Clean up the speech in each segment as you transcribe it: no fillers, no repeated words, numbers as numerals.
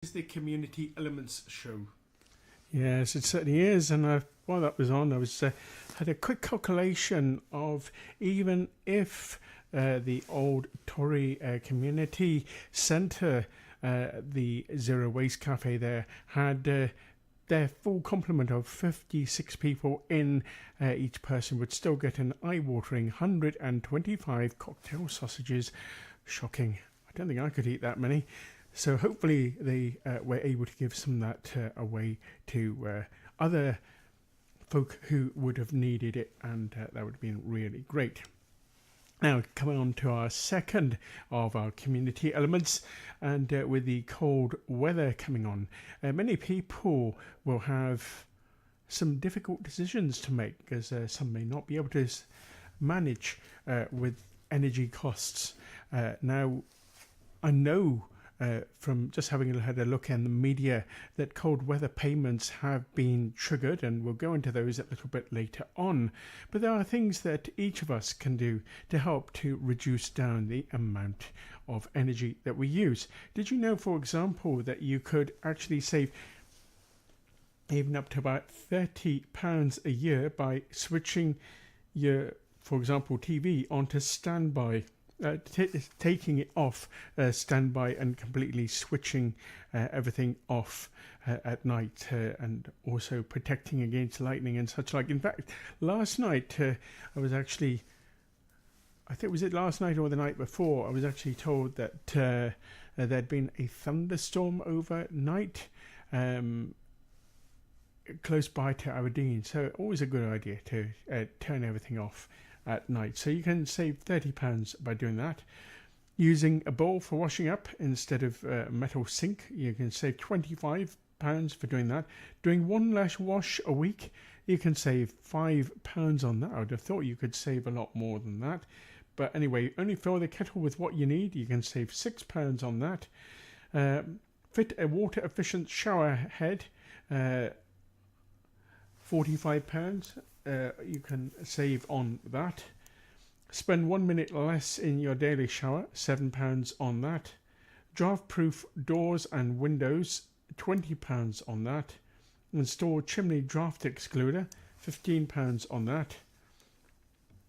Is the Community Elements Show. Yes, it certainly is. And while that was on, I was had a quick calculation of even if the old Tory Community Centre, the Zero Waste Cafe there, had their full complement of 56 people in, each person would still get an eye-watering 125 cocktail sausages. Shocking. I don't think I could eat that many. So hopefully they were able to give some of that away to other folk who would have needed it, and that would have been really great. Now, coming on to our second of our community elements, and with the cold weather coming on, many people will have some difficult decisions to make, as some may not be able to manage with energy costs. Now, I know from just having had a look in the media that cold weather payments have been triggered, and we'll go into those a little bit later on. But there are things that each of us can do to help to reduce down the amount of energy that we use. Did you know, for example, that you could actually save even up to about £30 a year by switching your, for example, TV onto standby? Taking it off standby and completely switching everything off at night, and also protecting against lightning and such like. In fact, last night I was actually, I think was it last night or the night before, I was actually told that there'd been a thunderstorm overnight close by to Aberdeen, so always a good idea to turn everything off at night. So you can save £30 by doing that. Using a bowl for washing up instead of a metal sink, you can save £25 for doing that. Doing one less wash a week, you can save £5 on that. I would have thought you could save a lot more than that. But anyway, only fill the kettle with what you need. You can save £6 on that. Fit a water efficient shower head, £45. You can save on that. Spend 1 minute less in your daily shower, £7 on that. Draft proof doors and windows, £20 on that. Install chimney draft excluder, £15 on that.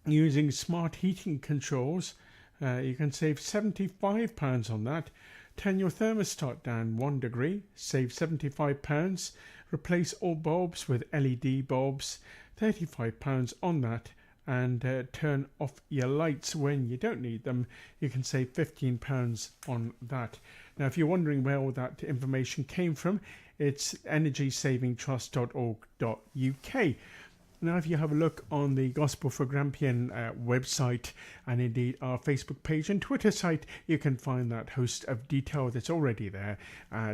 Using smart heating controls, you can save £75 on that. Turn your thermostat down 1 degree, save £75. Replace all bulbs with LED bulbs, £35 on that. And turn off your lights when you don't need them. You can save £15 on that. Now, if you're wondering where all that information came from, it's energysavingtrust.org.uk. Now, if you have a look on the Gospel for Grampian website, and indeed our Facebook page and Twitter site, you can find that host of detail that's already there.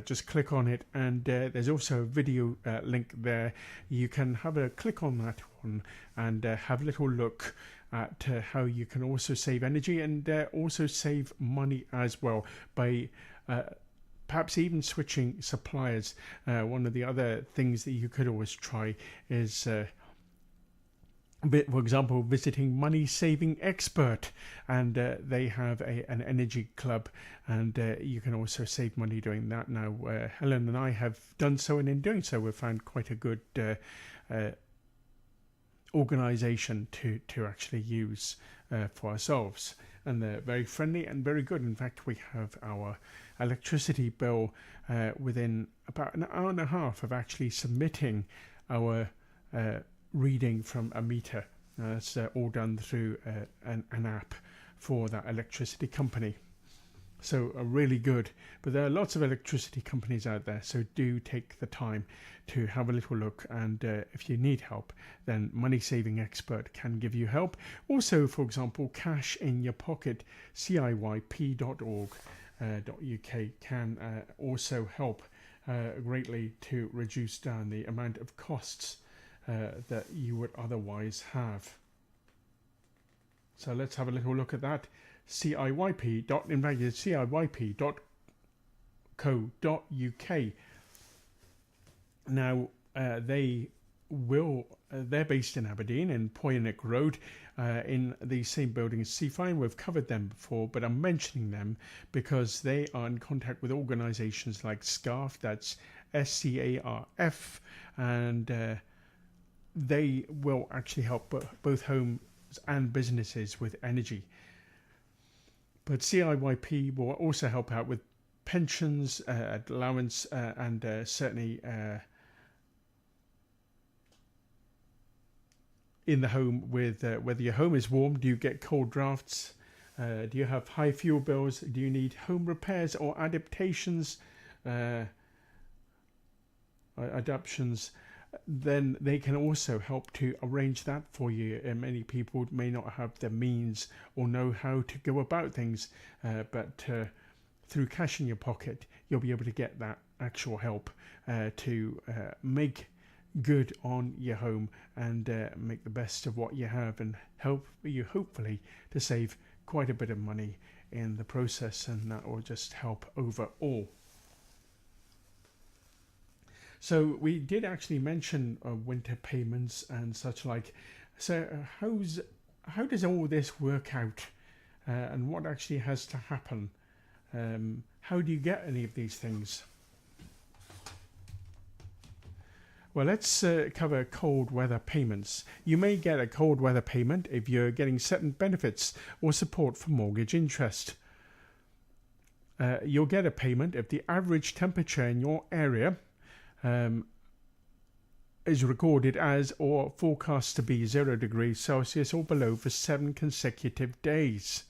Just click on it, and there's also a video link there. You can have a click on that one and have a little look at how you can also save energy and also save money as well by perhaps even switching suppliers. One of the other things that you could always try is for example, visiting Money Saving Expert, and they have an energy club, and you can also save money doing that. Now, Helen and I have done so, and in doing so, we've found quite a good organisation to actually use for ourselves, and they're very friendly and very good. In fact, we have our electricity bill within about an hour and a half of actually submitting our reading from a meter. It's all done through an app for that electricity company. So really good. But there are lots of electricity companies out there, so do take the time to have a little look, and if you need help, then Money Saving Expert can give you help. Also, for example, Cash in Your Pocket, CIYP.org.uk can also help greatly to reduce down the amount of costs that you would otherwise have. So let's have a little look at that. CIYP.co.uk. Now, they they're based in Aberdeen in Poynick Road in the same building as Seafine. We've covered them before, but I'm mentioning them because they are in contact with organisations like SCARF, that's SCARF, and they will actually help both homes and businesses with energy. But CIYP will also help out with pensions, allowance, and certainly in the home with whether your home is warm, do you get cold drafts, do you have high fuel bills, do you need home repairs or adaptations, then they can also help to arrange that for you. And many people may not have the means or know how to go about things, but through cash in your pocket, you'll be able to get that actual help to make good on your home and make the best of what you have, and help you hopefully to save quite a bit of money in the process, and that will just help overall. So we did actually mention winter payments and such like. So how does all this work out, and what actually has to happen? How do you get any of these things? Well, let's cover cold weather payments. You may get a cold weather payment if you're getting certain benefits or support for mortgage interest. You'll get a payment if the average temperature in your area is recorded as or forecast to be 0 degrees Celsius or below for 7 consecutive days.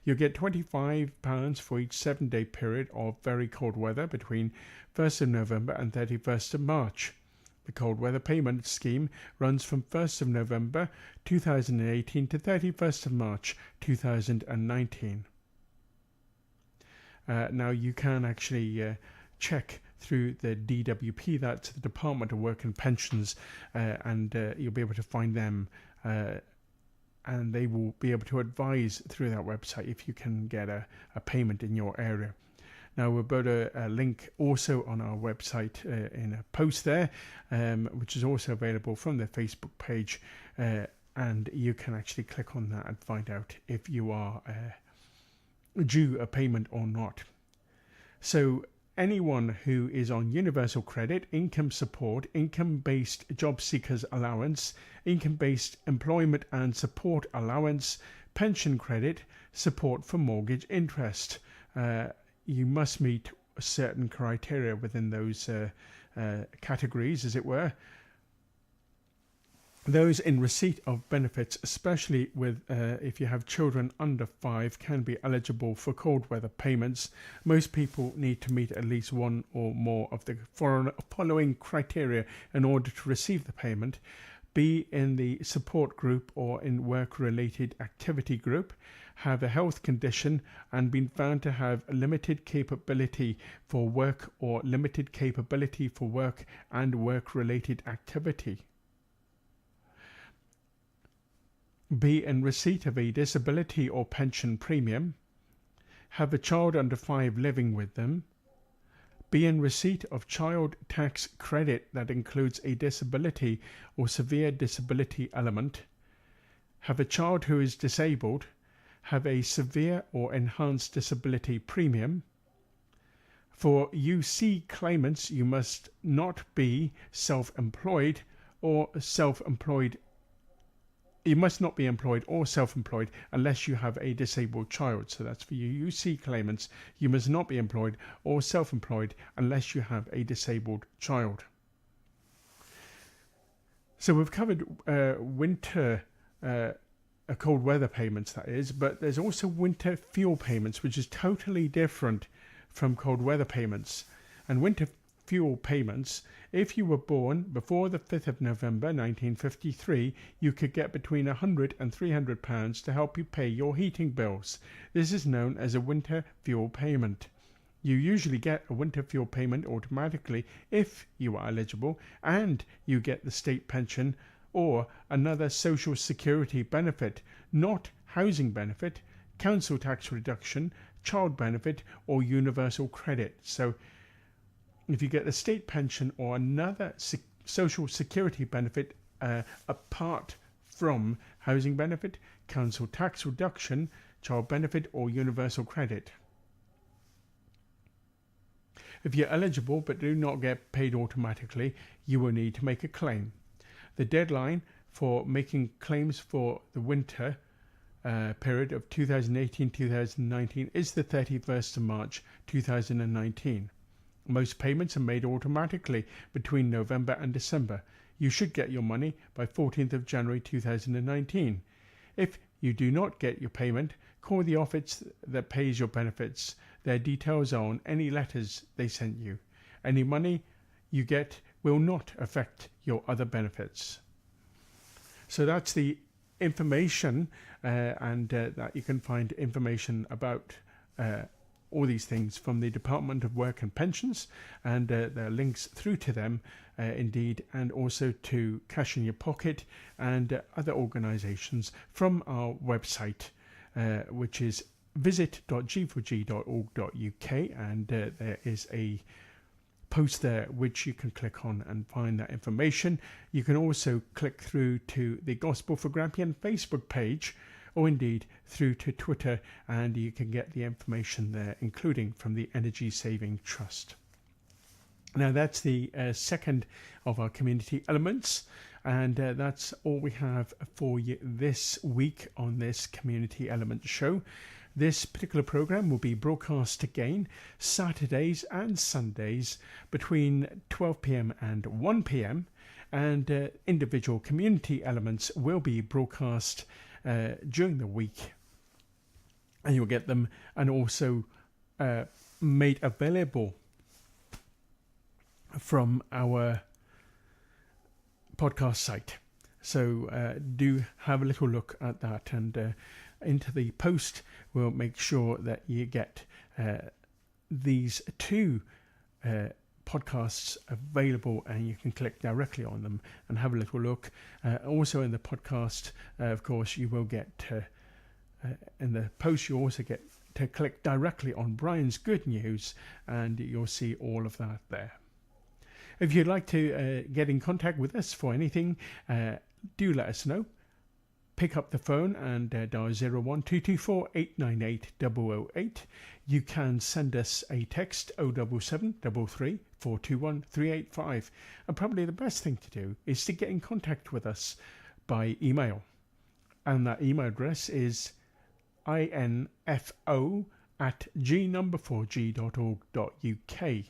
You'll get £25 for each 7-day period of very cold weather between 1st of November and 31st of March. The cold weather payment scheme runs from 1st of November 2018 to 31st of March 2019. Now you can actually check through the DWP, that's the Department of Work and Pensions, and you'll be able to find them, and they will be able to advise through that website if you can get a payment in your area. Now we'll put a link also on our website in a post there, which is also available from the Facebook page, and you can actually click on that and find out if you are due a payment or not. So anyone who is on universal credit, income support, income-based job seekers allowance, income-based employment and support allowance, pension credit, support for mortgage interest, you must meet certain criteria within those categories, as it were. Those in receipt of benefits, especially with if you have children under 5, can be eligible for cold weather payments. Most people need to meet at least one or more of the following criteria in order to receive the payment. Be in the support group or in work-related activity group, have a health condition and been found to have limited capability for work or limited capability for work and work-related activity. Be in receipt of a disability or pension premium, have a child under 5 living with them, be in receipt of child tax credit that includes a disability or severe disability element, have a child who is disabled, have a severe or enhanced disability premium. For UC claimants, you must not be self-employed or self-employed. You must not be employed or self-employed unless you have a disabled child. So that's for you UC claimants. You must not be employed or self-employed unless you have a disabled child. So we've covered winter cold weather payments, that is, but there's also winter fuel payments, which is totally different from cold weather payments. And winter fuel payments, if you were born before the 5th of November 1953, you could get between £100 and £300 to help you pay your heating bills. This is known as a winter fuel payment. You usually get a winter fuel payment automatically if you are eligible, and you get the state pension or another social security benefit, not housing benefit, council tax reduction, child benefit or universal credit. So if you get the state pension or another social security benefit apart from housing benefit, council tax reduction, child benefit or universal credit. If you're eligible but do not get paid automatically, you will need to make a claim. The deadline for making claims for the winter period of 2018-2019 is the 31st of March 2019. Most payments are made automatically between November and December. You should get your money by 14th of January 2019. If you do not get your payment, call the office that pays your benefits. Their details are on any letters they sent you. Any money you get will not affect your other benefits. So that's the information, and that you can find information about all these things from the Department of Work and Pensions, and there are links through to them indeed, and also to Cash in Your Pocket and other organisations from our website, which is visit.g4g.org.uk, and there is a post there which you can click on and find that information. You can also click through to the Gospel for Grampian Facebook page, or indeed through to Twitter, and you can get the information there, including from the Energy Saving Trust. Now that's the second of our community elements, and that's all we have for you this week on this Community Element show. This particular program will be broadcast again Saturdays and Sundays between 12 p.m. and 1 p.m. and individual community elements will be broadcast during the week, and you'll get them and also made available from our podcast site. So do have a little look at that, and into the post we'll make sure that you get these two podcasts available, and you can click directly on them and have a little look. Also in the podcast, of course, you will get in the post you also get to click directly on Brian's Good News, and you'll see all of that there. If you'd like to get in contact with us for anything, do let us know. Pick up the phone and dial 01224 898 008. You can send us a text 077 33 421 385. And probably the best thing to do is to get in contact with us by email. And that email address is info@g4g.org.uk.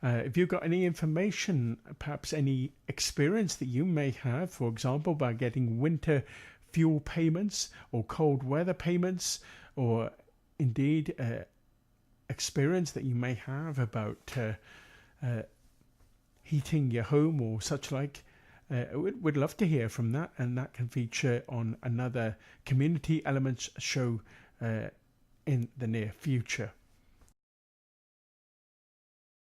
If you've got any information, perhaps any experience that you may have, for example, by getting winter fuel payments or cold weather payments, or indeed experience that you may have about heating your home or such like, we'd love to hear from that, and that can feature on another Community Elements show in the near future.